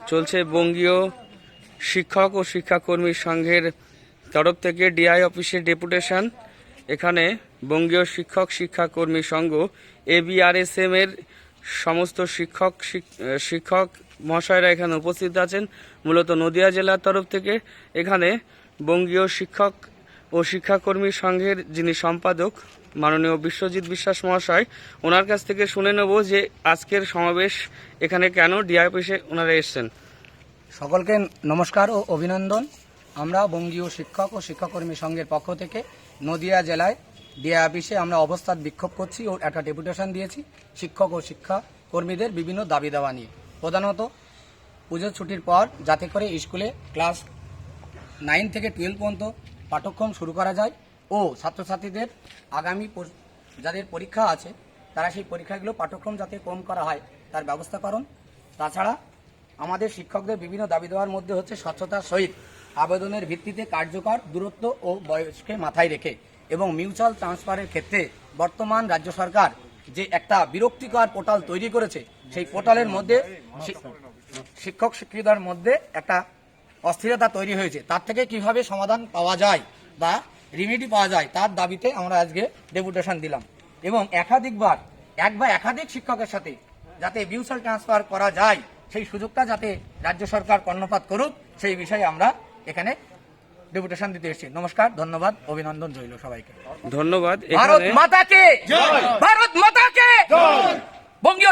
চলছে বঙ্গীয় শিক্ষক ও শিক্ষাকর্মী সংঘের তরফ থেকে ডিআই অফিসের ডেপুটেশন। এখানে বঙ্গীয় শিক্ষক শিক্ষাকর্মী সংঘ ABRSM এর সমস্ত শিক্ষক মহাশয়রা এখানে উপস্থিত আছেন, মূলত নদিয়া জেলার তরফ থেকে। এখানে বঙ্গীয় শিক্ষক ও শিক্ষাকর্মী সংঘের যিনি সম্পাদক মাননীয় বিশ্বজিৎ বিশ্বাস মহাশয়, ওনার কাছ থেকে শুনে নেব যে আজকের সমাবেশ এখানে কেন, ডিআই অফিসে ওনারা এসছেন। সকলকে নমস্কার ও অভিনন্দন। আমরা বঙ্গীয় শিক্ষক ও শিক্ষাকর্মী সংঘের পক্ষ থেকে নদিয়া জেলায় ডিআই অফিসে আমরা অবস্থান বিক্ষোভ করছি ও একটা ডেপুটেশন দিয়েছি শিক্ষক ও শিক্ষাকর্মীদের বিভিন্ন দাবি দাওয়া নিয়ে। প্রধানত পুজোর ছুটির পর যাতে করে স্কুলে ক্লাস 9 থেকে 12 পর্যন্ত পাঠ্যক্রম শুরু করা যায় ও ছাত্রছাত্রীদের আগামী যাদের পরীক্ষা আছে তারা সেই পরীক্ষাগুলো পাঠ্যক্রম যাতে কম করা হয় তার ব্যবস্থাকরণ। তাছাড়া আমাদের শিক্ষকদের বিভিন্ন দাবি দেওয়ার মধ্যে হচ্ছে স্বচ্ছতার সহিত আবেদনের ভিত্তিতে কার্যকর দূরত্ব ও বয়সকে মাথায় রেখে এবং মিউচুয়াল ট্রান্সফারের ক্ষেত্রে বর্তমান রাজ্য সরকার যে একটা বিরক্তিকর পোর্টাল তৈরি করেছে, সেই পোর্টালের মধ্যে শিক্ষক শিক্ষিকার মধ্যে একটা অস্থিরতা তৈরি হয়েছে। তার থেকে কিভাবে সমাধান পাওয়া যায় বা রিমিডি পাওয়া যায় তার দাবিতে আমরা আজকে ডেপুটেশন দিলাম এবং এক বা একাধিক শিক্ষকের সাথে যাতে মিউচুয়াল ট্রান্সফার করা যায় সেই সুযোগটা যাতে রাজ্য সরকার কর্ণপাত করুক সেই বিষয়ে আমরা এখানে ডেপুটেশন দিতে এসেছি। নমস্কার, ধন্যবাদ, অভিনন্দন রইল সবাইকে। ধন্যবাদ। ভারত মাতাকে, ভারত মাতাকে, বঙ্গীয়